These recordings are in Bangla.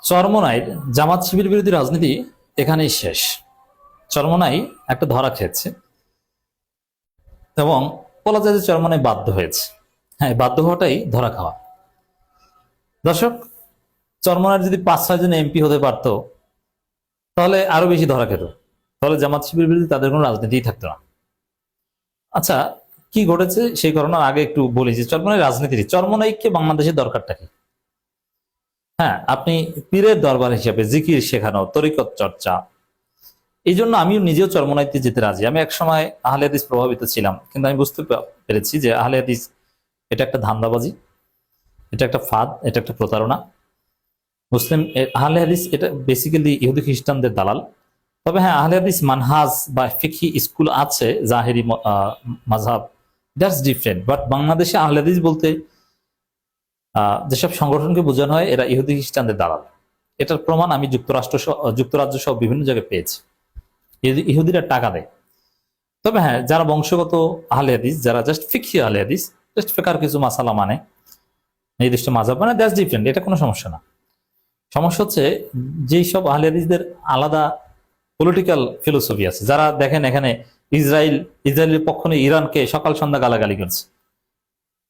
চরমোনাইর জামাত শিবির বিরোধী রাজনীতি এখানেই শেষ। চরমোনাই একটা ধরা খেয়েছে এবং বলা যায় যে চরমোনাই বাধ্য হয়েছে। হ্যাঁ, বাধ্য হওয়াটাই ধরা খাওয়া। দর্শক, চরমোনাইর যদি 5-6 জন এমপি হতে পারতো তাহলে আরো বেশি ধরা খেত, তাহলে জামাত শিবির বিরোধী তাদের কোনো রাজনীতিই থাকতো না। আচ্ছা, কি ঘটেছে সেই ঘটনার আগে একটু বলি যে চরমোনাই রাজনীতি, চরমোনাইকে বাংলাদেশের দরকারটা কি? হ্যাঁ, আপনি পীরের দরবার হিসেবে জিকির শেখানো, তরিকত চর্চা, এই জন্য আমিও নিজেও চরমোনাইতে যেতে রাজি। আমি একসময় আহলে হাদিস প্রভাবিত ছিলাম, কিন্তু আমি বুঝতে পেরেছি যে আহলে হাদিস এটা একটা ধান্দাবাজি, এটা একটা ফাঁদ, এটা একটা প্রতারণা। মুসলিম আহলে হাদিস এটা বেসিক্যালি ইহুদি খ্রিস্টানদের দালাল। তবে হ্যাঁ, আহলে হাদিস মানহাজ বা ফিকহি স্কুল আছে, জাহেরি মাযহাব, দ্যাটস ডিফারেন্ট। বাট বাংলাদেশে আহলে হাদিস বলতে যেসব সংগঠনকে বোঝানো হয় এরা ইহুদি খ্রিস্টানদের দালাল। এটার প্রমাণ আমি যুক্তরাজ্য সহ বিভিন্ন জায়গায় পেয়েছি। ইহুদিরা টাকা দেয়। তবে হ্যাঁ, যারা বংশগত আহলে হাদিস, যারা জাস্ট ফিকহি আহলে হাদিস, জাস্ট ফিকার কিছু মাসালা মানে, নির্দিষ্ট মাযহাব মানে, দ্যাটস ডিফারেন্ট, এটা কোনো সমস্যা না। সমস্যা হচ্ছে যেই সব আহলে হাদিসদের আলাদা পলিটিক্যাল ফিলোসফি আছে, যারা দেখেন এখানে ইসরায়েলের পক্ষ নিয়ে ইরানকে সকাল সন্ধ্যা গালাগালি করছে।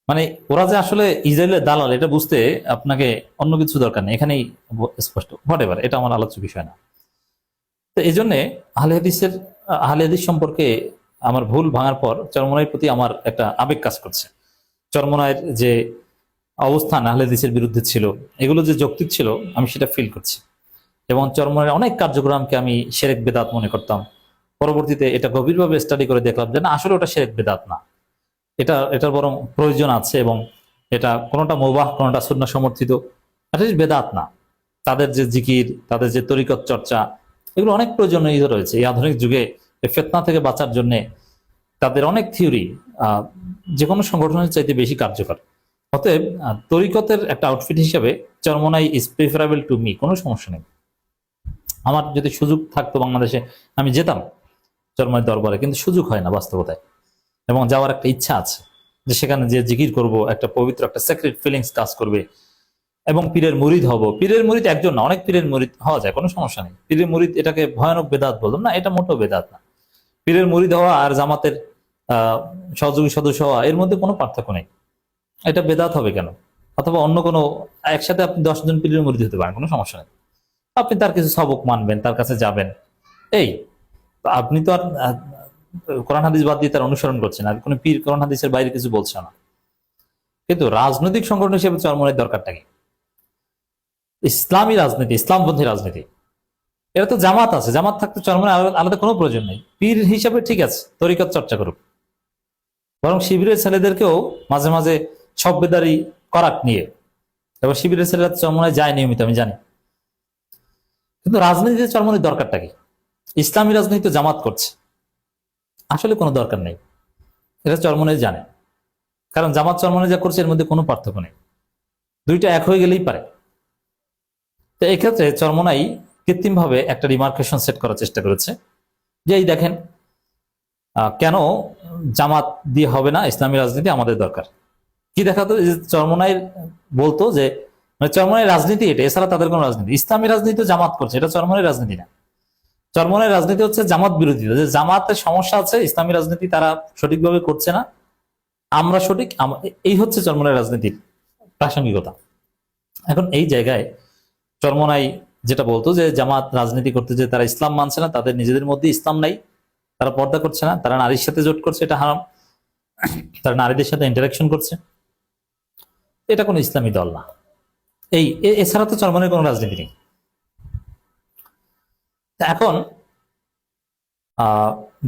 মানে ওরা যে আসলে ইসরায়েলের দালাল এটা বুঝতে আপনাকে অন্য কিছু দরকার নেই, এখানেই স্পষ্ট। হোয়াটএভার, এটা আমার আলোচ্য বিষয় না। তো এই জন্যে আহলে হাদিস সম্পর্কে আমার ভুল ভাঙার পর চরমোনাইয়ের প্রতি আমার একটা আবেগ কাজ করছে। চরমোনাইয়ের যে অবস্থান আহলে হাদিসের বিরুদ্ধে ছিল, এগুলো যে যৌক্তিক ছিল, আমি সেটা ফিল করছি। এবং চরমোনাইয়ের অনেক কার্যক্রমকে আমি শিরক বেদাত মনে করতাম। পরবর্তীতে এটা গভীরভাবে স্টাডি করে দেখলাম যে না, আসলে ওটা শিরক বেদাত না, এটার বরং প্রয়োজন আছে, এবং এটা কোনোটা মুবাহ, কোনোটা সুন্নাহ সমর্থিত, বেদাত না। তাদের যে জিকির, তাদের যে তরিকত চর্চা, এগুলো অনেক প্রয়োজনীয় রয়েছে এই আধুনিক যুগে। ফিতনা থেকে বাঁচার জন্য তাদের অনেক থিওরি যে কোনো সংগঠনের চাইতে বেশি কার্যকর। অতএব তরিকতের একটা আউটফিট হিসেবে Charmonai is preferable to me, কোনো সমস্যা নেই। আমার যদি সুযোগ থাকতো বাংলাদেশে, আমি যেতাম চরমোনাই দরবারে, কিন্তু সুযোগ হয় না বাস্তবতায়। এবং যাওয়ার একটা ইচ্ছা আছে যে সেখানে যে জিকির করব, একটা পবিত্র একটা সেক্রেট ফিলিংস কাজ করবে, এবং পীরের মুরিদ হব। পীরের মুরিদ একজন না, অনেক পীরের মুরিদ হওয়া যায়, কোনো সমস্যা নেই। পীরের মুরিদ এটাকে ভয়ানক বেদাত বললাম না, এটা মোটেও বেদাত না। পীরের মুরিদ হওয়া আর জামাতের সহযোগী সদস্য হওয়া, এর মধ্যে কোনো পার্থক্য নেই। এটা বেদাত হবে কেন? অথবা অন্য কোনো, একসাথে আপনি 10 জন পীরের মুরিদ হতে পারেন, কোনো সমস্যা নেই। আপনি তার কিছু সবক মানবেন, তার কাছে যাবেন, এই আপনি তো আর কোরআন হাদিস বাদ দিয়ে তার অনুসরণ করছেন, আর কোনো পীর কোরআন হাদিসের বাইরে কিছু বলছে না। কিন্তু রাজনৈতিক সংগঠন হিসেবে চরমোনাইয়ের দরকারটা কি? ইসলামী রাজনীতি, ইসলামপন্থী রাজনীতি, এটা তো জামাত আছে। জামাত থাকতে চরমোনাই আলাদা কোনো প্রয়োজন নেই। পীর হিসাবে ঠিক আছে, তরিকত চর্চা করুক, বরং শিবিরের ছেলেদেরকেও মাঝে মাঝে সভ্যদারি করাক নিয়ে। এবং শিবিরের ছেলেরা চরমোনাই যায় নিয়মিত, আমি জানি। কিন্তু রাজনীতিতে চরমোনাইয়ের দরকারটা কি? ইসলামী রাজনীতি তো জামাত করছে, আসলে কোনো দরকার নেই। এটা চরমোনাই জানে, কারণ জামাত চরমোনাই যা করছে এর মধ্যে কোনো পার্থক্য নেই, দুইটা এক হয়ে গেলেই পারে। তো এক্ষেত্রে চরমোনাই কৃত্রিম ভাবে একটা রিমার্কেশন সেট করার চেষ্টা করেছে যে এই দেখেন, কেন জামাত দিয়ে হবে না, ইসলামী রাজনীতি আমাদের দরকার। কি দেখাতো? চরমোনাই বলতো যে চরমোনাই রাজনীতি এটা, এছাড়া তাদের কোনো রাজনীতি। ইসলামী রাজনীতি তো জামাত করছে, এটা চরমোনাই রাজনীতি না। চরমোনাই রাজনীতি হচ্ছে জামাত বিরোধী, যে জামাতের সমস্যা আছে, ইসলামী রাজনীতি তারা সঠিকভাবে করছে না, আমরা সঠিক, এই হচ্ছে চরমোনাই রাজনীতির প্রাসঙ্গিকতা। এখন এই জায়গায় চরমোনাই যেটা বলতো যে জামাত রাজনীতি করতে, যে তারা ইসলাম মানছে না, তাদের নিজেদের মধ্যে ইসলাম নাই, তারা পর্দা করছে না, তারা নারীর সাথে জোট করছে, এটা হারাম, তারা নারীদের সাথে ইন্টারাকশন করছে, এটা কোনো ইসলামী দল না। এছাড়া তো চরমোনাইয়ের কোনো রাজনীতি নেই। এখন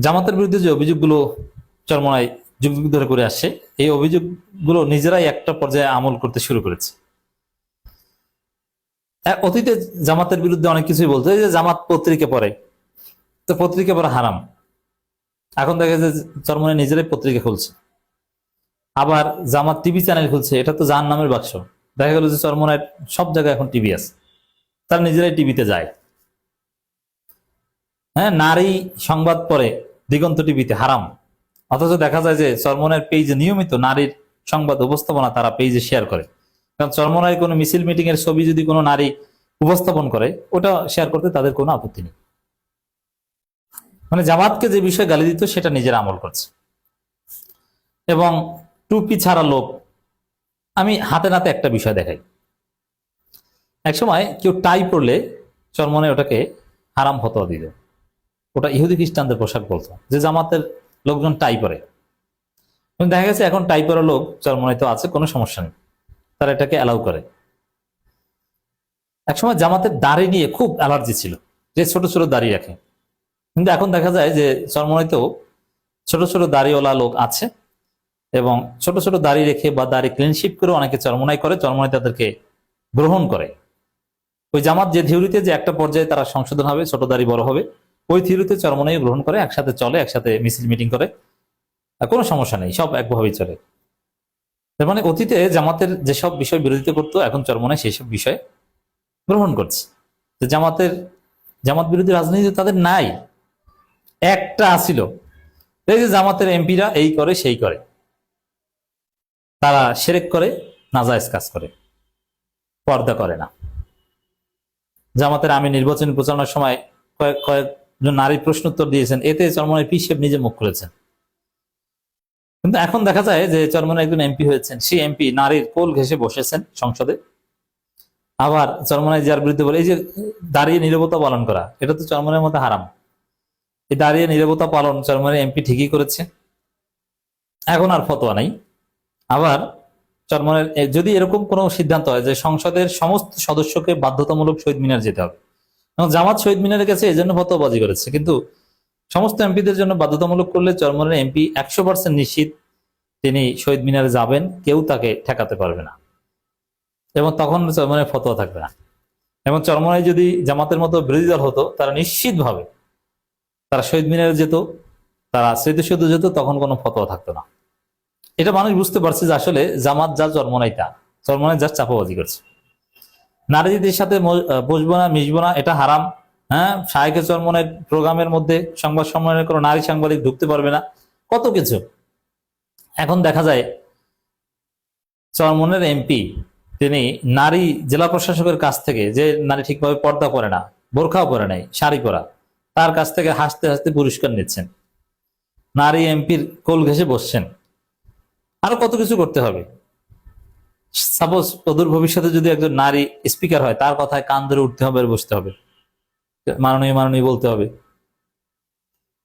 জামাতের বিরুদ্ধে যে অভিযোগগুলো চরমোনাই যুগ যুগ ধরে করে আসছে, এই অভিযোগগুলো নিজেরাই একটা পর্যায়ে আমল করতে শুরু করেছে। অতীতে জামাতের বিরুদ্ধে অনেক কিছুই বলতো, যে জামাত পত্রিকা পড়ে, তো পত্রিকা পড়া হারাম। এখন দেখা যায় চরমোনাই নিজেরাই পত্রিকা খুলছে, আবার জামাত টিভি চ্যানেল খুলছে, এটা তো জাহান্নামের বাক্স। দেখা গেল যে চরমোনাই সব জায়গায় এখন টিভি আছে, তারা নিজেরাই টিভিতে যায়। হ্যাঁ, নারী সংবাদ পড়ে দিগন্ত টিভিতে, হারাম। অথচ দেখা যায় যে চরমোনাইয়ের পেজে নিয়মিত নারীর সংবাদ উপস্থাপনা তারা পেজে শেয়ার করে। কারণ চরমোনাইয়ের কোনো মিছিল মিটিং এর ছবি যদি কোনো নারী উপস্থাপন করে, ওটা শেয়ার করতে তাদের কোনো আপত্তি নেই। মানে জামাতকে যে বিষয়ে গালি দিত সেটা নিজেরা আমল করছে। এবং টুপি ছাড়া লোক, আমি হাতে নাতে একটা বিষয় দেখাই। একসময় কেউ টাই পরলে চরমনে ওটাকে হারাম ফতোয়া দিত। ওটা ইহুদি খ্রিস্টানদের পোশাক বলতো, যে জামাতের লোকজন টাই পরে। দেখা গেছে এখন টাই পরা লোক চরমনে তো আছে, কোনো সমস্যা নেই, তারা এটাকে অ্যালাউ করে। একসময় জামাতের দাড়ি নিয়ে খুব অ্যালার্জি ছিল, যে ছোট ছোট দাড়ি রাখে। কিন্তু এখন দেখা যায় যে চরমনাইতেও ছোট ছোট দাড়িওয়ালা লোক আছে, এবং ছোট ছোট দাড়ি রেখে বা দাড়ি ক্লিনশিপ করে অনেকে চরমনাই করে, চরমনাই তাদেরকে গ্রহণ করে। ওই জামাত যে থিওরিতে যে একটা পর্যায়ে তারা সংশোধন হবে, ছোট দাড়ি বড় হবে, ওই থিওরিতে চরমনাই গ্রহণ করে, একসাথে চলে, একসাথে মিছিল মিটিং করে, কোনো সমস্যা নেই, সব একভাবেই চলে। তার মানে অতীতে জামাতের যেসব বিষয় বিরোধিতা করতো, এখন চরমনাই সেই সব বিষয় গ্রহণ করছে। জামাত বিরোধী রাজনীতি তাদের নাই, একটা আসিল, এই যে জামাতের এমপিরা এই করে সেই করে, তারা শিরক করে, নাজায়েজ কাজ করে, পর্দা করে না। জামাতের আমি নির্বাচনী প্রচারণার সময় কয়েকজন নারী প্রশ্ন উত্তর দিয়েছেন, এতে চরমনাই পীর সাহেব নিজে মুখ খুলেছেন। কিন্তু এখন দেখা যায় যে চরমনাই একজন এমপি হয়েছেন, সেই এমপি নারীর কোল ঘেঁষে বসেছেন সংসদে। আবার চরমনাই যার বিরুদ্ধে বলে, এই যে দাঁড়িয়ে নীরবতা পালন করা, এটা তো চরমনাইয়ের মধ্যে হারাম। এই দাঁড়িয়ে নীরবতা পালন চরমনাই এমপি ঠিকই করেছে, এখন আর ফতোয়া নাই। আবার চরমনাইয়ের যদি এরকম কোনো সিদ্ধান্ত হয় যে সংসদের সমস্ত সদস্যকে বাধ্যতামূলক শহীদ মিনার যেতে হবে, এবং জামাত শহীদ মিনারে গেছে এই জন্য ফতোয়াবাজি করেছে, কিন্তু সমস্ত এমপিদের জন্য বাধ্যতামূলক করলে চরমনাইয়ের এমপি 100% নিশ্চিত তিনি শহীদ মিনারে যাবেন, কেউ তাকে ঠেকাতে পারবে না, এবং তখন চরমনাইয়ের ফতোয়া থাকবে না। এবং চরমনাই যদি জামাতের মতো বিরোধী দল হতো, তারা নিশ্চিতভাবে তারা শহীদ মিনারে যেত, তারা স্মৃতিসৌধ যেত, তখন কোনো ফতোয়া থাকতো না। এটা মানুষ বুঝতে পারছে যে আসলে জামাত যা, চরমনাই তা, চরমনাই যা চাপাবাজি করছে। নারীদের সাথে বসবো না, মিশবো না, এটা হারাম। হ্যাঁ, শায়েখে চরমনাই প্রোগ্রামের মধ্যে সংবাদ সম্মেলনের কোনো নারী সাংবাদিক ঢুকতে পারবে না, কত কিছু। এখন দেখা যায় চরমনের এমপি তিনি নারী জেলা প্রশাসকের কাছ থেকে, যে নারী ঠিকভাবে পর্দা করে না, বোরখাও পরে নাই, শাড়ি পরা, তার কাছ থেকে হাসতে হাসতে পুরস্কার নিচ্ছেন, নারী এমপির কোল ঘেঁষে বসছেন। আরো কত কিছু করতে হবে। সাপোজ অদূর ভবিষ্যতে যদি একজন নারী স্পিকার হয়, তার কথায় কান ধরে উঠতে হবে আর বসতে হবে, মাননীয় মাননীয় বলতে হবে।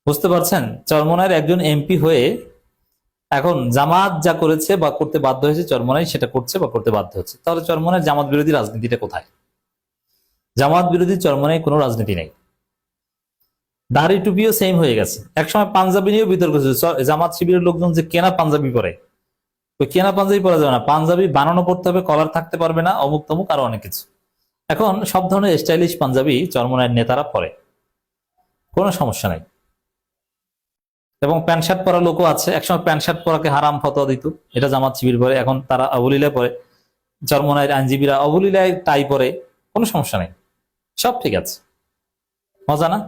বুঝতে পারছেন, চরমনাইয়ের একজন এমপি হয়ে এখন জামাত যা করেছে বা করতে বাধ্য হয়েছে, চরমনাই সেটা করছে বা করতে বাধ্য হচ্ছে। তাহলে চরমনাইয়ের জামাত বিরোধী রাজনীতিটা কোথায়? জামাত বিরোধী চরমনাই কোনো রাজনীতি নেই। দাড়ি টুপিও সেম হয়ে গেছে। একসময় পাঞ্জাবি নিয়েও বিতর্ক হয়েছে, জামাত শিবিরের লোকজন যে কেনা পাঞ্জাবি পরে, ওই কেনা পাঞ্জাবি পরা যাবে না, পাঞ্জাবি বানানো পড়তে হবে, কলার থাকতে পারবে না, অমুক তমুক আরো অনেক কিছু। এখন সব ধরনের স্টাইলিশ পাঞ্জাবি চরমনাইয়ের নেতারা পরে, কোনো সমস্যা নাই। এবং প্যান্ট শার্ট পরা লোকও আছে, একসময় প্যান্ট শার্ট পরাকে হারাম ফতোয়া দিত, এটা জামাত শিবির পরে, এখন তারা অবলীলায় পরে। চরমনাইয়ের আইনজীবীরা অবলীলায় টাই পরে, কোনো সমস্যা নেই, সব ঠিক আছে। মজা না?